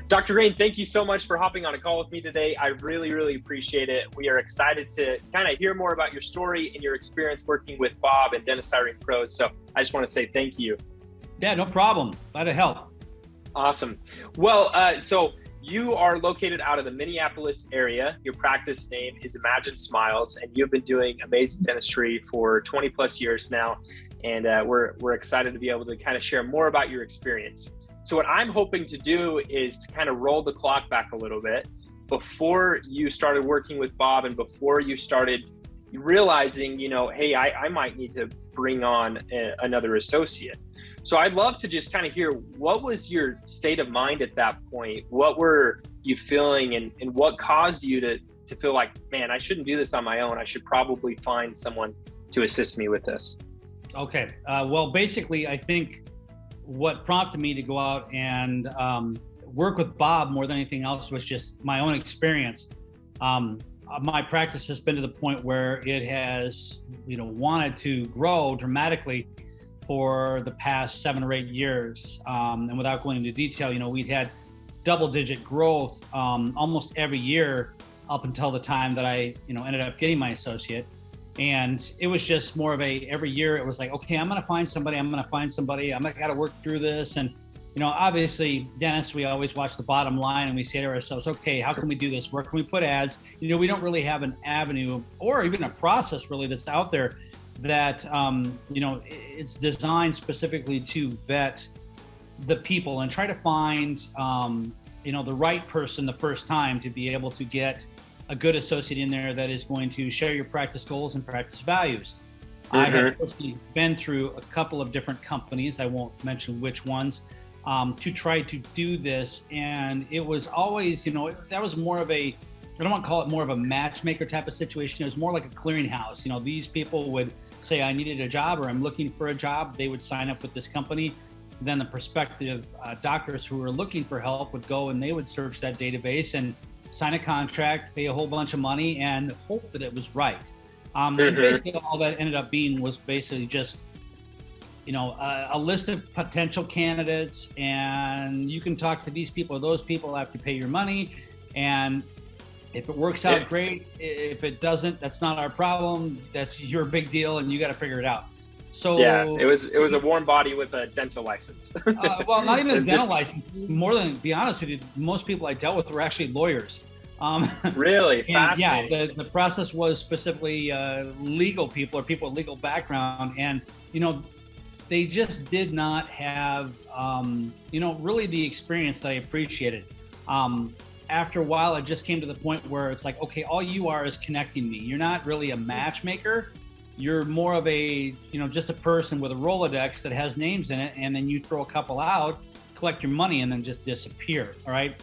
Dr. Green, thank you so much for hopping on a call with me today. I really, really appreciate it. We are excited to kind of hear more about your story and your experience working with Bob and Dentist Hiring Pros. So I just want to say thank you. Yeah, no problem. Glad to help. Awesome. Well, so you are located out of the Minneapolis area. Your practice name is Imagine Smiles, and you've been doing amazing dentistry for 20 plus years now. And we're excited to be able to kind of share more about your experience. So what I'm hoping to do is to kind of roll the clock back a little bit before you started working with Bob and before you started realizing, hey, I might need to bring on another associate. So I'd love to just kind of hear, what was your state of mind at that point? What were you feeling, and what caused you to feel like, man, I shouldn't do this on my own. I should probably find someone to assist me with this. Okay. Well, basically, I think what prompted me to go out and work with Bob more than anything else was just my own experience. My practice has been to the point where it has, wanted to grow dramatically for the past 7 or 8 years. And without going into detail, we'd had double-digit growth almost every year up until the time that I, ended up getting my associate. And it was just more of every year it was like, okay, I'm going to find somebody. I'm got to work through this. And, obviously dentists, we always watch the bottom line and we say to ourselves, okay, how can we do this? Where can we put ads? We don't really have an avenue or even a process really that's out there that, it's designed specifically to vet the people and try to find, the right person the first time to be able to get a good associate in there that is going to share your practice goals and practice values. Mm-hmm. I have personally been through a couple of different companies, I won't mention which ones, to try to do this. And it was always, that was more of I don't want to call it more of a matchmaker type of situation. It was more like a clearinghouse. These people would say, I needed a job or I'm looking for a job. They would sign up with this company. Then the prospective doctors who were looking for help would go and they would search that database and sign a contract, pay a whole bunch of money, and hope that it was right. And basically all that ended up being was basically just, a list of potential candidates, and you can talk to these people or those people after you pay your money. And if it works out, great. If it doesn't, that's not our problem. That's your big deal, and you got to figure it out. So yeah, it was a warm body with a dental license. Well, not even a dental license. More than, to be honest with you, most people I dealt with were actually lawyers. Really? Fascinating. Yeah, the process was specifically legal people or people with legal background. And, they just did not have, really the experience that I appreciated. After a while, it just came to the point where it's like, okay, all you are is connecting me. You're not really a matchmaker. You're more of just a person with a Rolodex that has names in it, and then you throw a couple out, collect your money, and then just disappear, all right?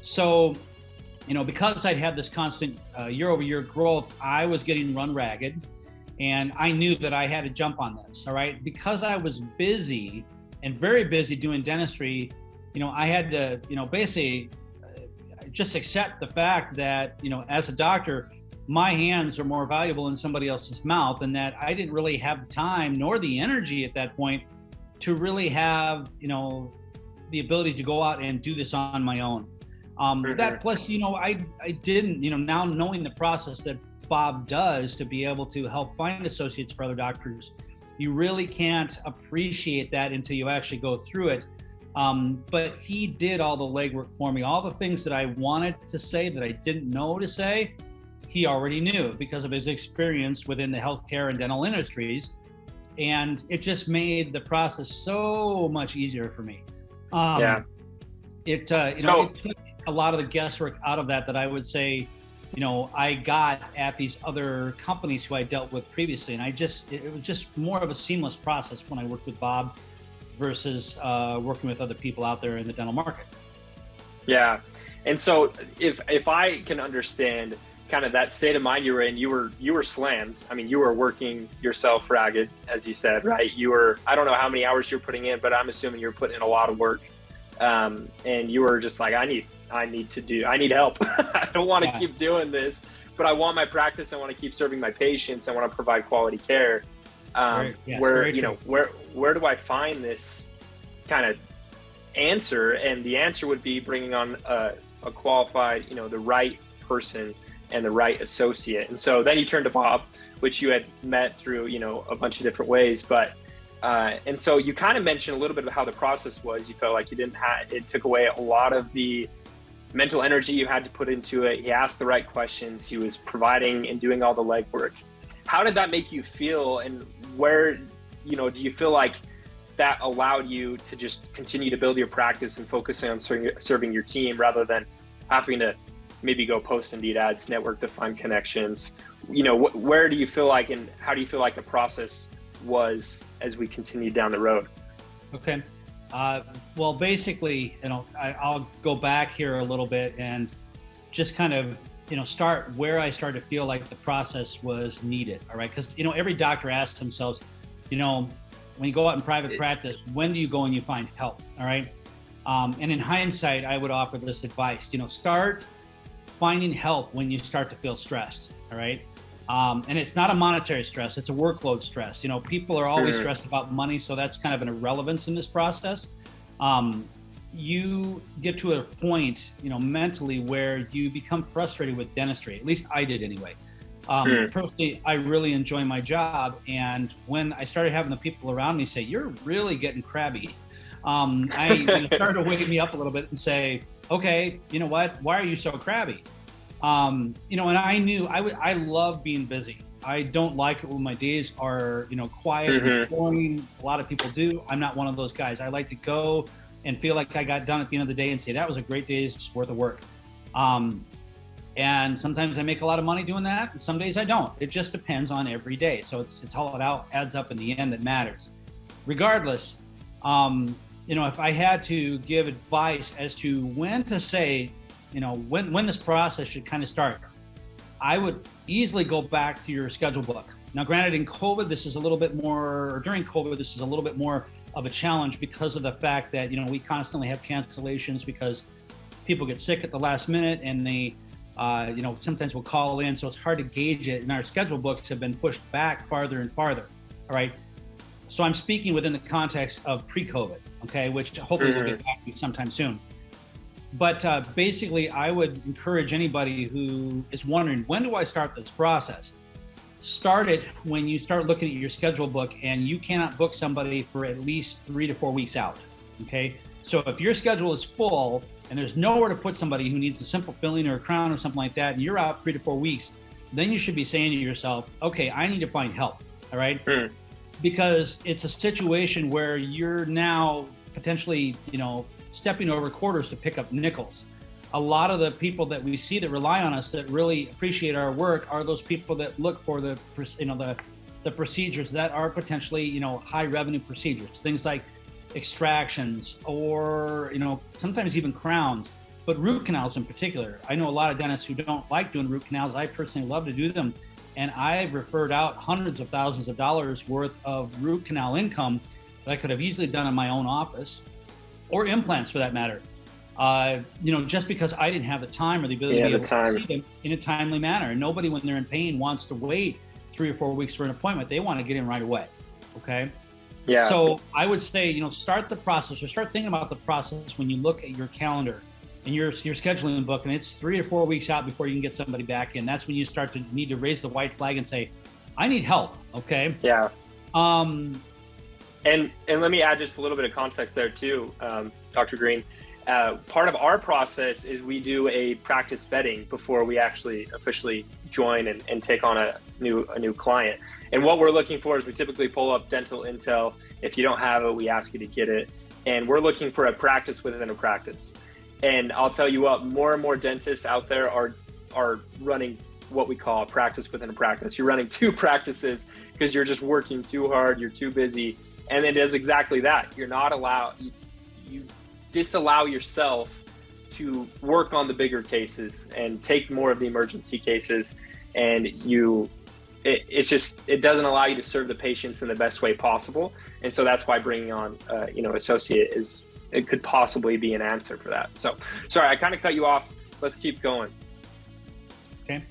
So, because I'd had this constant year-over-year growth, I was getting run ragged, and I knew that I had to jump on this, all right? Because I was busy and very busy doing dentistry, I had to, basically just accept the fact that, as a doctor, my hands are more valuable in somebody else's mouth, and that I didn't really have the time nor the energy at that point to really have, the ability to go out and do this on my own. That plus, I didn't, now knowing the process that Bob does to be able to help find associates for other doctors, you really can't appreciate that until you actually go through it. But he did all the legwork for me. All the things that I wanted to say that I didn't know to say, he already knew because of his experience within the healthcare and dental industries. And it just made the process so much easier for me. It took a lot of the guesswork out of that I would say, I got at these other companies who I dealt with previously. And it was just more of a seamless process when I worked with Bob versus working with other people out there in the dental market. Yeah. And so if I can understand kind of that state of mind you were in, you were slammed. I mean, you were working yourself ragged, as you said, right? I don't know how many hours you're putting in, but I'm assuming you're putting in a lot of work. And you were just like, I need help. I don't want to keep doing this, but I want my practice. I want to keep serving my patients. I want to provide quality care. Where do I find this kind of answer, and the answer would be bringing on a qualified, the right person and the right associate. And so then you turned to Bob, which you had met through, a bunch of different ways. But and so you kind of mentioned a little bit of how the process was. You felt like it took away a lot of the mental energy you had to put into it. He asked the right questions. He was providing and doing all the legwork. How did that make you feel? And where, do you feel like that allowed you to just continue to build your practice and focusing on serving your team rather than having to maybe go post Indeed ads, network to find connections? Where do you feel like, and how do you feel like the process was as we continued down the road? Okay. Well, basically, I'll go back here a little bit and just kind of, start where I started to feel like the process was needed. All right. Because, every doctor asks themselves, when you go out in private practice, when do you go and you find help? All right. And in hindsight, I would offer this advice, start finding help when you start to feel stressed. All right. And it's not a monetary stress, it's a workload stress. People are always stressed about money, so that's kind of an irrelevance in this process. You get to a point, mentally where you become frustrated with dentistry. At least I did anyway. Personally, I really enjoy my job. And when I started having the people around me say, "You're really getting crabby," I started to wake me up a little bit and say, "Okay, you know what? Why are you so crabby?" And I knew I love being busy. I don't like it when my days are, quiet and boring. A lot of people do. I'm not one of those guys. I like to go and feel like I got done at the end of the day and say, that was a great day's worth of work. And sometimes I make a lot of money doing that, and some days I don't. It just depends on every day. So it's all it adds up in the end that matters. Regardless, if I had to give advice as to when to say, when this process should kind of start, I would easily go back to your schedule book. Now, granted, in COVID, this is a little bit more, or during COVID, this is a little bit more of a challenge because of the fact that, we constantly have cancellations because people get sick at the last minute and they, sometimes will call in. So it's hard to gauge it. And our schedule books have been pushed back farther and farther. All right. So I'm speaking within the context of pre-COVID, okay, which hopefully we'll get back to sometime soon. But basically, I would encourage anybody who is wondering, when do I start this process? Start it when you start looking at your schedule book and you cannot book somebody for at least 3 to 4 weeks out, okay? So if your schedule is full and there's nowhere to put somebody who needs a simple filling or a crown or something like that, and you're out 3 to 4 weeks, then you should be saying to yourself, okay, I need to find help, all right? Because it's a situation where you're now potentially, stepping over quarters to pick up nickels. A lot of the people that we see that rely on us, that really appreciate our work, are those people that look for the procedures that are potentially, high revenue procedures, things like extractions or, sometimes even crowns, but root canals in particular. I know a lot of dentists who don't like doing root canals. I personally love to do them. And I've referred out hundreds of thousands of dollars worth of root canal income that I could have easily done in my own office, or implants for that matter. Just because I didn't have the time or the ability to see them in a timely manner. And nobody, when they're in pain, wants to wait 3 or 4 weeks for an appointment. They want to get in right away. Okay. Yeah. So I would say, start the process, or start thinking about the process when you look at your calendar and your scheduling book, and it's 3 to 4 weeks out before you can get somebody back in. That's when you start to need to raise the white flag and say, I need help. Okay. Yeah. And let me add just a little bit of context there too, Dr. Green. Part of our process is we do a practice vetting before we actually officially join and take on a new client. And what we're looking for is we typically pull up dental intel. If you don't have it, we ask you to get it. And we're looking for a practice within a practice. And I'll tell you what, more and more dentists out there are running what we call a practice within a practice. You're running 2 practices because you're just working too hard, you're too busy. And it does exactly that. You're not allowed, you disallow yourself to work on the bigger cases and take more of the emergency cases. And it doesn't allow you to serve the patients in the best way possible. And so that's why bringing on, associate it could possibly be an answer for that. So sorry, I kind of cut you off. Let's keep going. Okay.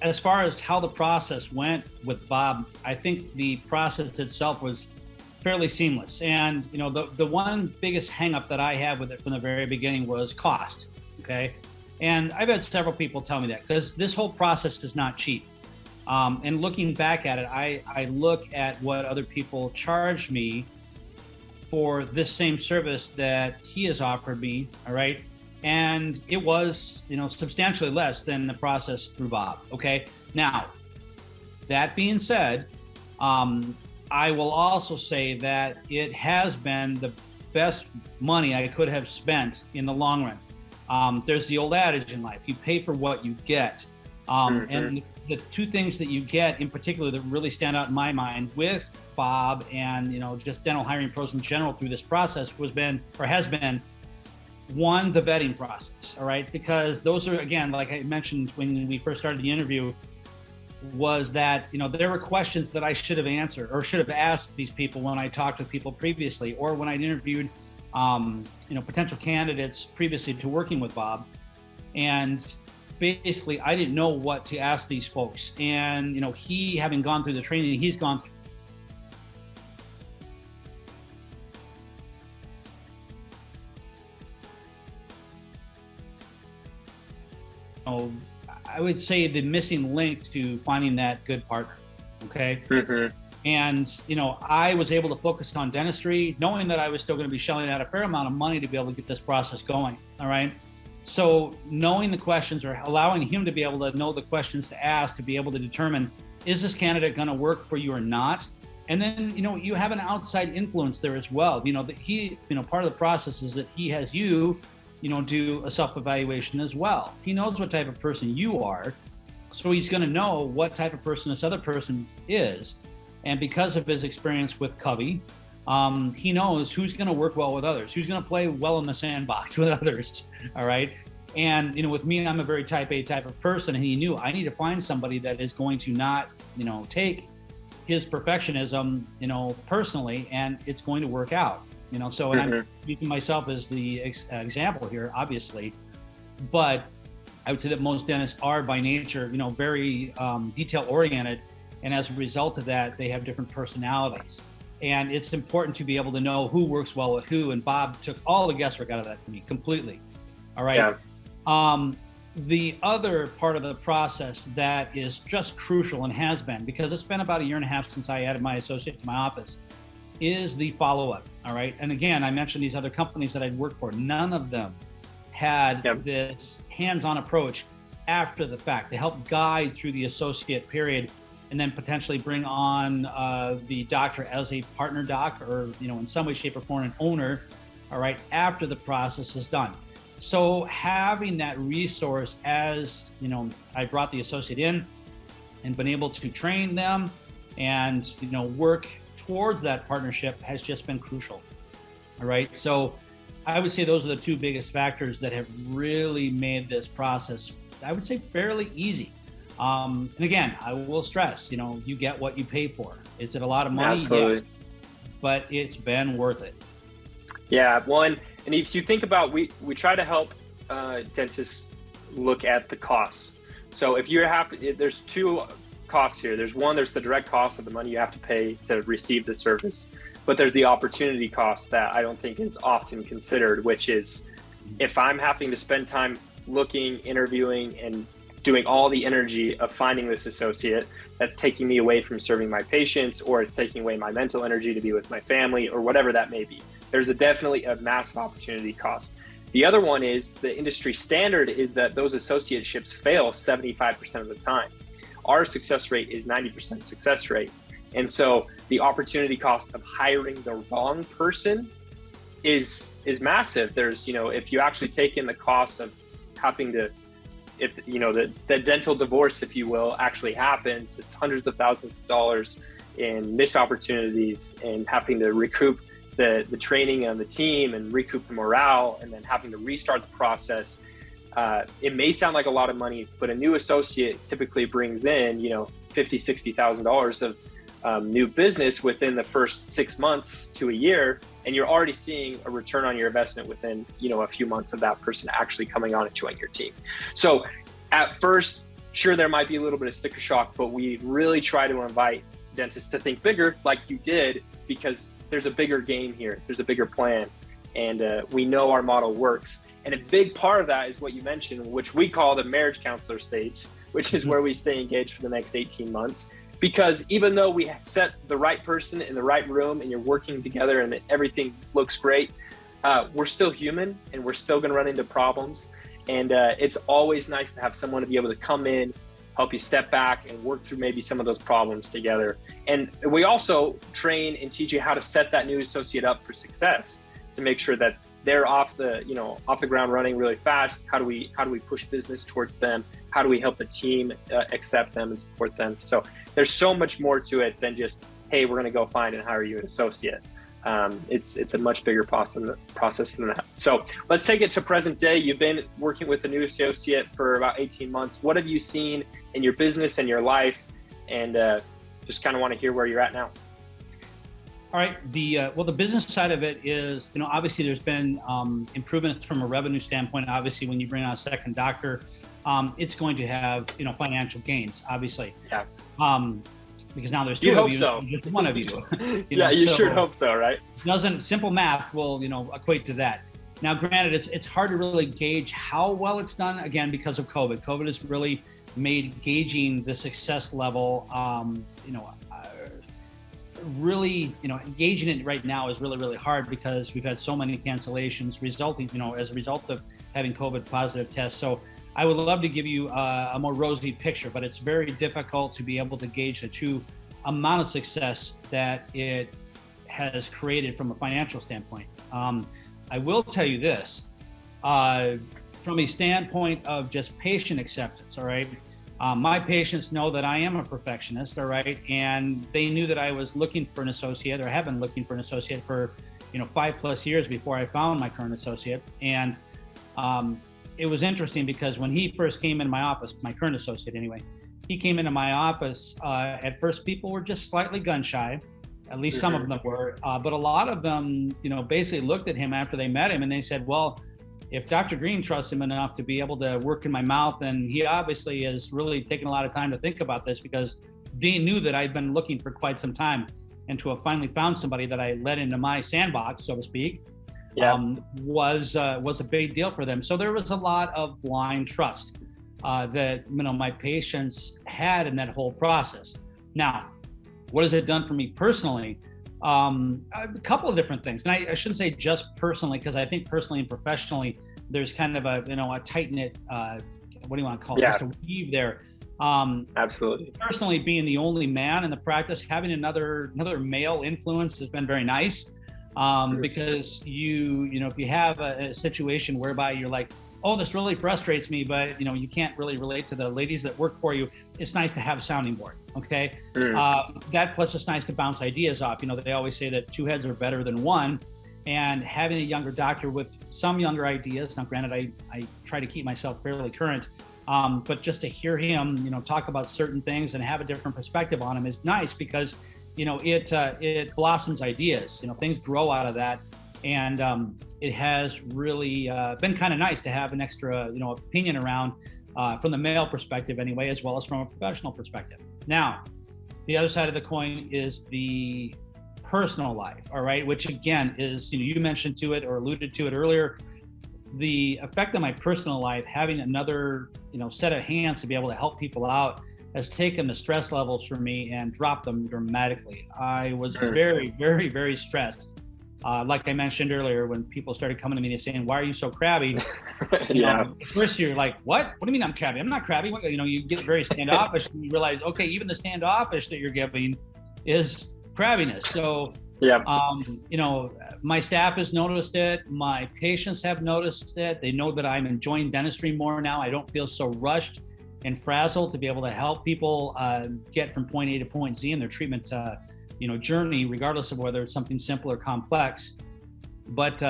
As far as how the process went with Bob, I think the process itself was fairly seamless. And the one biggest hangup that I had with it from the very beginning was cost. Okay, and I've had several people tell me that, because this whole process is not cheap. And looking back at it, I look at what other people charge me for this same service that he has offered me. All right. And it was, substantially less than the process through Bob. Okay. Now, that being said, I will also say that it has been the best money I could have spent in the long run. There's the old adage in life: you pay for what you get. And the two things that you get in particular that really stand out in my mind with Bob and just dental hiring pros in general through this process has been one, the vetting process. All right, because those are, again, like I mentioned when we first started the interview, was that there were questions that I should have answered or should have asked these people when I talked to people previously, or when I interviewed potential candidates previously to working with Bob. And basically I didn't know what to ask these folks. And he, having gone through the training he's gone through, I would say the missing link to finding that good partner. Okay. And I was able to focus on dentistry, knowing that I was still going to be shelling out a fair amount of money to be able to get this process going. All right. So knowing the questions, or allowing him to be able to know the questions to ask, to be able to determine, is this candidate going to work for you or not? And then, you have an outside influence there as well. That he, part of the process is that he has you, do a self-evaluation as well. He knows what type of person you are. So he's going to know what type of person this other person is. And because of his experience with Covey, he knows who's going to work well with others, who's going to play well in the sandbox with others. All right. And, with me, I'm a very type A type of person. And he knew I need to find somebody that is going to not, take his perfectionism, personally, and it's going to work out, so, and I'm using myself as the example here, obviously, but I would say that most dentists are by nature, very detail oriented. And as a result of that, they have different personalities. And it's important to be able to know who works well with who. And Bob took all the guesswork out of that for me completely. All right. Yeah. The other part of the process that is just crucial, and has been, because it's been about 1.5 years since I added my associate to my office, is the follow-up. All right. And again, I mentioned these other companies that I'd worked for. None of them had this hands-on approach after the fact to help guide through the associate period, and then potentially bring on the doctor as a partner doc, or, in some way, shape, or form, an owner, all right, after the process is done. So having that resource, as, I brought the associate in and been able to train them and, work towards that partnership, has just been crucial. All right. So I would say those are the two biggest factors that have really made this process, I would say, fairly easy. And again, I will stress, you get what you pay for. Is it a lot of money? Absolutely. Yes, but it's been worth it. Yeah. Well, and if you think about, we try to help dentists look at the costs. So if you're happy, there's two costs here. There's the direct cost of the money you have to pay to receive the service, but there's the opportunity cost that I don't think is often considered, which is if I'm having to spend time looking, interviewing, and doing all the energy of finding this associate, that's taking me away from serving my patients, or it's taking away my mental energy to be with my family, or whatever that may be. There's definitely a massive opportunity cost. The other one is the industry standard is that those associateships fail 75% of the time. Our success rate is 90% success rate. And so the opportunity cost of hiring the wrong person is massive. There's, if you actually take in the cost of having to, if the dental divorce, if you will, actually happens, it's hundreds of thousands of dollars in missed opportunities, and having to recoup the training on the team and recoup the morale, and then having to restart the process. It may sound like a lot of money, but a new associate typically brings in, $50,000, $60,000 of new business within the first 6 months to a year. And you're already seeing a return on your investment within, a few months of that person actually coming on and joining your team. So at first, sure, there might be a little bit of sticker shock, but we really try to invite dentists to think bigger, like you did, because there's a bigger game here. There's a bigger plan. And we know our model works. And a big part of that is what you mentioned, which we call the marriage counselor stage, which is where we stay engaged for the next 18 months. Because even though we set the right person in the right room and you're working together and everything looks great, we're still human and we're still going to run into problems. And it's always nice to have someone to be able to come in, help you step back and work through maybe some of those problems together. And we also train and teach you how to set that new associate up for success, to make sure that they're off the ground running really fast. How do we push business towards them? How do we help the team accept them and support them? So there's so much more to it than just, hey, we're going to go find and hire you an associate. It's a much bigger process than that. So let's take it to present day. You've been working with a new associate for about 18 months. What have you seen in your business and your life? And just kind of want to hear where you're at now. All right. The business side of it is, obviously there's been improvements from a revenue standpoint. Obviously, when you bring on a second doctor, it's going to have, financial gains, obviously. Yeah. Because now there's two of you, so. Just one of you. You sure hope so, right? Simple math will, equate to that. Now, granted, it's hard to really gauge how well it's done, again, because of COVID. COVID has really made gauging the success level, really, engaging it right now is really, really hard because we've had so many cancellations resulting, as a result of having COVID positive tests. So I would love to give you a more rosy picture, but it's very difficult to be able to gauge the true amount of success that it has created from a financial standpoint. I will tell you this, from a standpoint of just patient acceptance, all right? My patients know that I am a perfectionist, all right? And they knew that I was looking for an associate, or have been looking for an associate for, 5+ years before I found my current associate. And it was interesting because when he first came into my office, my current associate anyway, he came into my office, at first people were just slightly gun shy, at least some of them were, but a lot of them, basically looked at him after they met him and they said, well, if Dr. Green trusts him enough to be able to work in my mouth, then he obviously has really taken a lot of time to think about this, because Dean knew that I'd been looking for quite some time, and to have finally found somebody that I let into my sandbox, so to speak, was a big deal for them. So there was a lot of blind trust that my patients had in that whole process. Now, what has it done for me personally? A couple of different things, and I shouldn't say just personally, because I think personally and professionally, there's kind of a tight knit, what do you want to call it? Just a weave there. Absolutely. Personally, being the only man in the practice, having another male influence has been very nice. Because if you have a situation whereby you're like, oh, this really frustrates me, but you can't really relate to the ladies that work for you, it's nice to have a sounding board. Okay. That plus it's nice to bounce ideas off. They always say that two heads are better than one, and having a younger doctor with some younger ideas. Now, granted, I try to keep myself fairly current, but just to hear him, talk about certain things and have a different perspective on them is nice, because it blossoms ideas. Things grow out of that, and it has really been kind of nice to have an extra opinion around from the male perspective anyway, as well as from a professional perspective. Now, the other side of the coin is the personal life, all right, which again is, you mentioned to it or alluded to it earlier, the effect on my personal life, having another set of hands to be able to help people out, has taken the stress levels for me and dropped them dramatically. I was very, very, very stressed. Like I mentioned earlier, when people started coming to me and saying, why are you so crabby? First you're like, what do you mean I'm crabby? I'm not crabby. You get very standoffish, and you realize, okay, even the standoffish that you're giving is crabbiness. So, my staff has noticed it. My patients have noticed it. They know that I'm enjoying dentistry more now. I don't feel so rushed and frazzled to be able to help people get from point A to point Z in their treatment journey, regardless of whether it's something simple or complex. But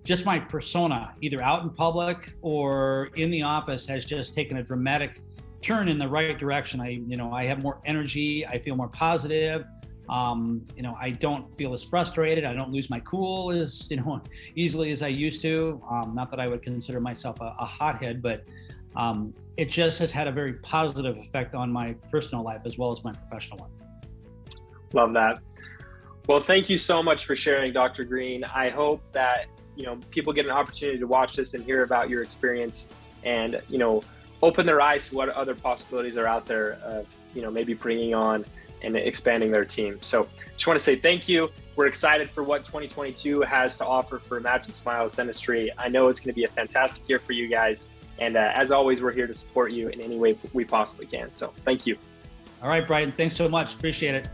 just my persona, either out in public or in the office, has just taken a dramatic turn in the right direction. I have more energy. I feel more positive. I don't feel as frustrated. I don't lose my cool as easily as I used to. Not that I would consider myself a hothead, but it just has had a very positive effect on my personal life as well as my professional one. Love that. Well, thank you so much for sharing, Dr. Green. I hope that, people get an opportunity to watch this and hear about your experience and, open their eyes to what other possibilities are out there of, maybe bringing on and expanding their team. So just want to say thank you. We're excited for what 2022 has to offer for Imagine Smiles Dentistry. I know it's going to be a fantastic year for you guys. And as always, we're here to support you in any way we possibly can. So thank you. All right, Brighton. Thanks so much. Appreciate it.